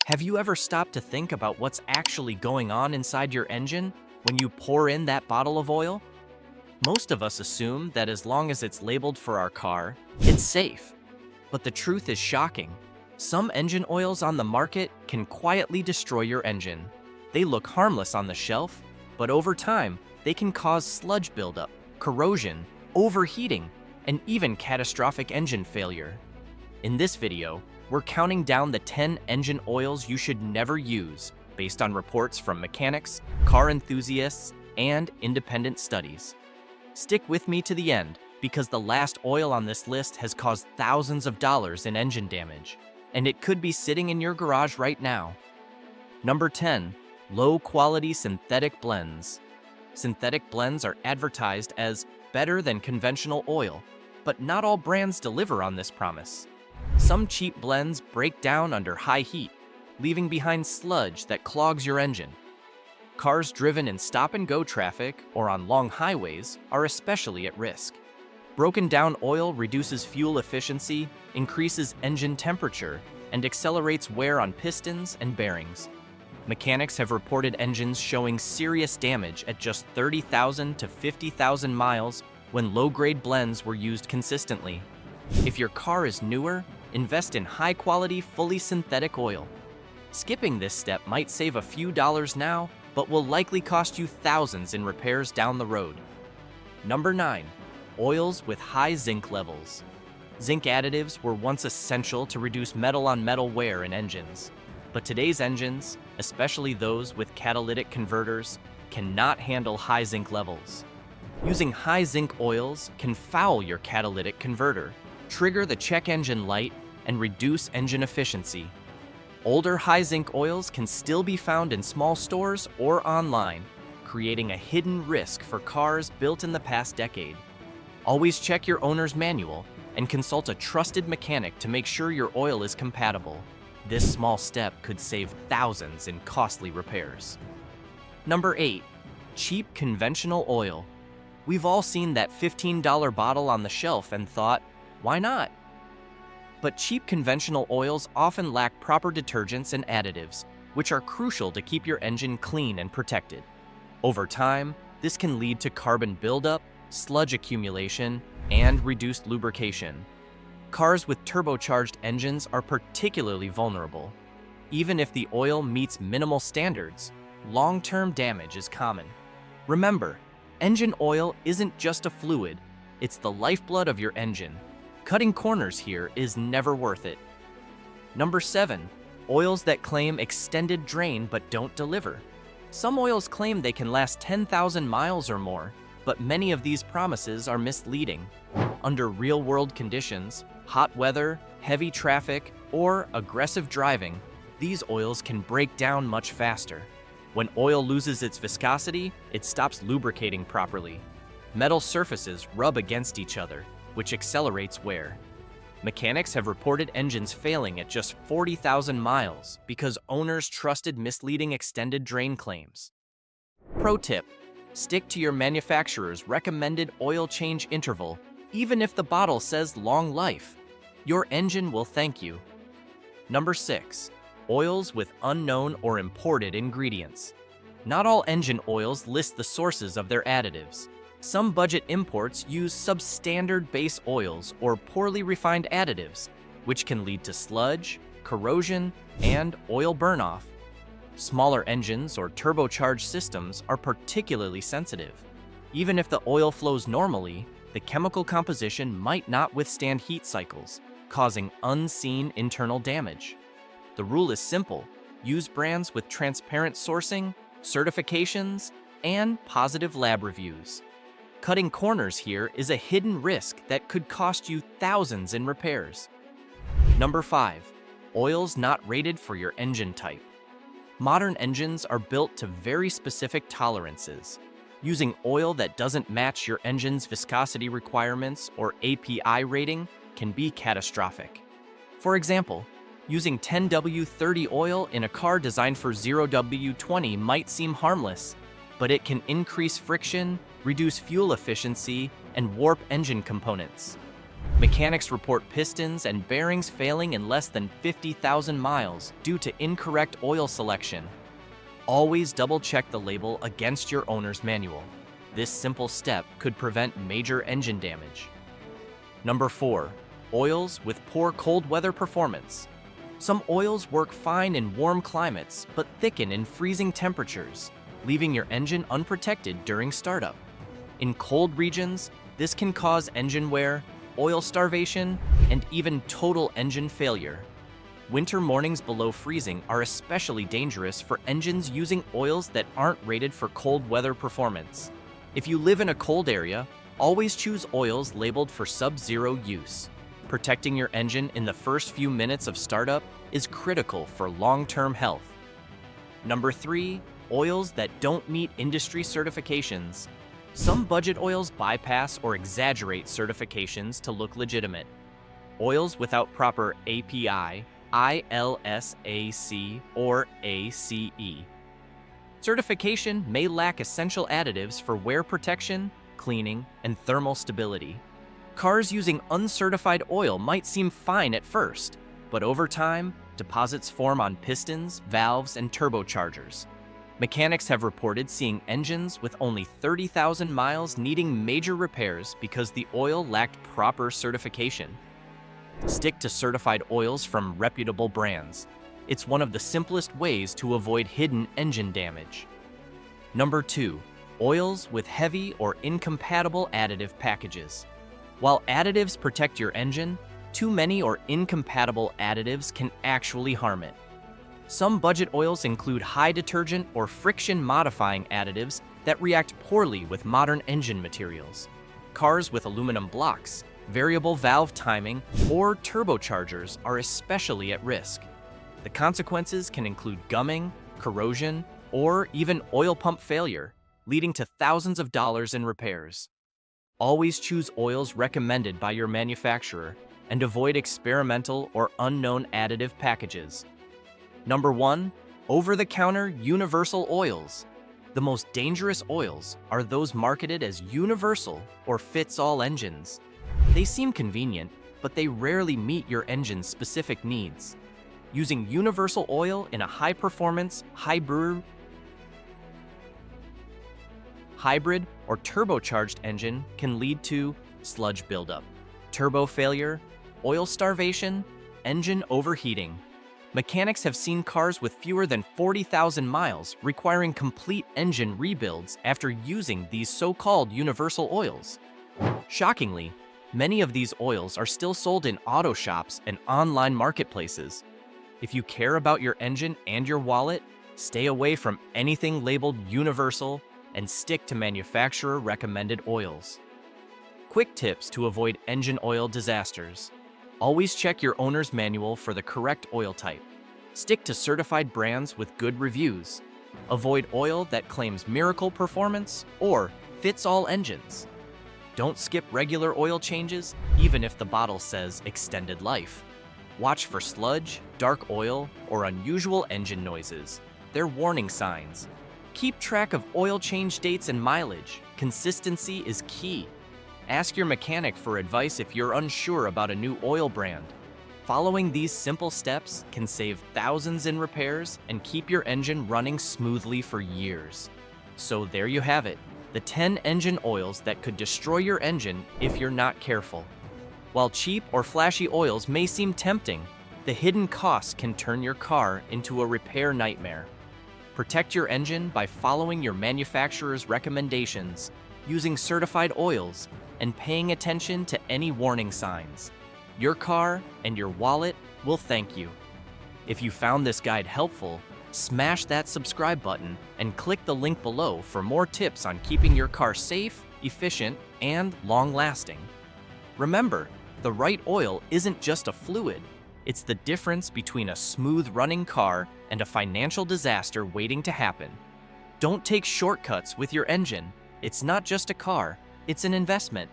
Have you ever stopped to think about what's actually going on inside your engine when you pour in that bottle of oil? Most of us assume that as long as it's labeled for our car, it's safe. But the truth is shocking. Some engine oils on the market can quietly destroy your engine. They look harmless on the shelf, but over time, they can cause sludge buildup, corrosion, overheating, and even catastrophic engine failure. In this video, we're counting down the 10 engine oils you should never use based on reports from mechanics, car enthusiasts, and independent studies. Stick with me to the end because the last oil on this list has caused thousands of dollars in engine damage, and it could be sitting in your garage right now. Number 10. Low-quality synthetic blends. Synthetic blends are advertised as better than conventional oil, but not all brands deliver on this promise. Some cheap blends break down under high heat, leaving behind sludge that clogs your engine. Cars driven in stop-and-go traffic or on long highways are especially at risk. Broken down oil reduces fuel efficiency, increases engine temperature, and accelerates wear on pistons and bearings. Mechanics have reported engines showing serious damage at just 30,000 to 50,000 miles when low-grade blends were used consistently. If your car is newer, invest in high-quality, fully synthetic oil. Skipping this step might save a few dollars now, but will likely cost you thousands in repairs down the road. Number 9. Oils with high zinc levels. Zinc additives were once essential to reduce metal-on-metal wear in engines. But today's engines, especially those with catalytic converters, cannot handle high zinc levels. Using high zinc oils can foul your catalytic converter, trigger the check engine light, and reduce engine efficiency. Older high zinc oils can still be found in small stores or online, creating a hidden risk for cars built in the past decade. Always check your owner's manual and consult a trusted mechanic to make sure your oil is compatible. This small step could save thousands in costly repairs. Number 8. Cheap conventional oil. We've all seen that $15 bottle on the shelf and thought, why not? But cheap conventional oils often lack proper detergents and additives, which are crucial to keep your engine clean and protected. Over time, this can lead to carbon buildup, sludge accumulation, and reduced lubrication. Cars with turbocharged engines are particularly vulnerable. Even if the oil meets minimal standards, long-term damage is common. Remember, engine oil isn't just a fluid, it's the lifeblood of your engine. Cutting corners here is never worth it. Number 7. Oils that claim extended drain but don't deliver. Some oils claim they can last 10,000 miles or more, but many of these promises are misleading. Under real-world conditions, hot weather, heavy traffic, or aggressive driving, these oils can break down much faster. When oil loses its viscosity, it stops lubricating properly. Metal surfaces rub against each other, which accelerates wear. Mechanics have reported engines failing at just 40,000 miles because owners trusted misleading extended drain claims. Pro tip: stick to your manufacturer's recommended oil change interval, even if the bottle says long life. Your engine will thank you. Number 6. Oils with unknown or imported ingredients. Not all engine oils list the sources of their additives. Some budget imports use substandard base oils or poorly refined additives, which can lead to sludge, corrosion, and oil burn-off. Smaller engines or turbocharged systems are particularly sensitive. Even if the oil flows normally, the chemical composition might not withstand heat cycles, causing unseen internal damage. The rule is simple: use brands with transparent sourcing, certifications, and positive lab reviews. Cutting corners here is a hidden risk that could cost you thousands in repairs. Number 5. Oils not rated for your engine type. Modern engines are built to very specific tolerances. Using oil that doesn't match your engine's viscosity requirements or API rating can be catastrophic. For example, using 10W30 oil in a car designed for 0W20 might seem harmless, but it can increase friction, reduce fuel efficiency, and warp engine components. Mechanics report pistons and bearings failing in less than 50,000 miles due to incorrect oil selection. Always double-check the label against your owner's manual. This simple step could prevent major engine damage. Number 4. Oils with poor cold weather performance. Some oils work fine in warm climates, but thicken in freezing temperatures, leaving your engine unprotected during startup. In cold regions, this can cause engine wear, oil starvation, and even total engine failure. Winter mornings below freezing are especially dangerous for engines using oils that aren't rated for cold weather performance. If you live in a cold area, always choose oils labeled for sub-zero use. Protecting your engine in the first few minutes of startup is critical for long-term health. Number 3. Oils that don't meet industry certifications. Some budget oils bypass or exaggerate certifications to look legitimate. Oils without proper API, ILSAC, or ACE certification may lack essential additives for wear protection, cleaning, and thermal stability. Cars using uncertified oil might seem fine at first, but over time, deposits form on pistons, valves, and turbochargers. Mechanics have reported seeing engines with only 30,000 miles needing major repairs because the oil lacked proper certification. Stick to certified oils from reputable brands. It's one of the simplest ways to avoid hidden engine damage. Number 2. Oils with heavy or incompatible additive packages. While additives protect your engine, too many or incompatible additives can actually harm it. Some budget oils include high detergent or friction-modifying additives that react poorly with modern engine materials. Cars with aluminum blocks, variable valve timing, or turbochargers are especially at risk. The consequences can include gumming, corrosion, or even oil pump failure, leading to thousands of dollars in repairs. Always choose oils recommended by your manufacturer and avoid experimental or unknown additive packages. Number 1. Over-the-counter universal oils. The most dangerous oils are those marketed as universal or fits-all engines. They seem convenient, but they rarely meet your engine's specific needs. Using universal oil in a high-performance, hybrid or turbocharged engine can lead to sludge buildup, turbo failure, oil starvation, engine overheating. Mechanics have seen cars with fewer than 40,000 miles requiring complete engine rebuilds after using these so-called universal oils. Shockingly, many of these oils are still sold in auto shops and online marketplaces. If you care about your engine and your wallet, stay away from anything labeled universal and stick to manufacturer-recommended oils. Quick tips to avoid engine oil disasters. Always check your owner's manual for the correct oil type. Stick to certified brands with good reviews. Avoid oil that claims miracle performance or fits all engines. Don't skip regular oil changes, even if the bottle says extended life. Watch for sludge, dark oil, or unusual engine noises. They're warning signs. Keep track of oil change dates and mileage. Consistency is key. Ask your mechanic for advice if you're unsure about a new oil brand. Following these simple steps can save thousands in repairs and keep your engine running smoothly for years. So there you have it, the 10 engine oils that could destroy your engine if you're not careful. While cheap or flashy oils may seem tempting, the hidden costs can turn your car into a repair nightmare. Protect your engine by following your manufacturer's recommendations, using certified oils, and paying attention to any warning signs. Your car and your wallet will thank you. If you found this guide helpful, smash that subscribe button and click the link below for more tips on keeping your car safe, efficient, and long-lasting. Remember, the right oil isn't just a fluid. It's the difference between a smooth-running car and a financial disaster waiting to happen. Don't take shortcuts with your engine. It's not just a car, it's an investment.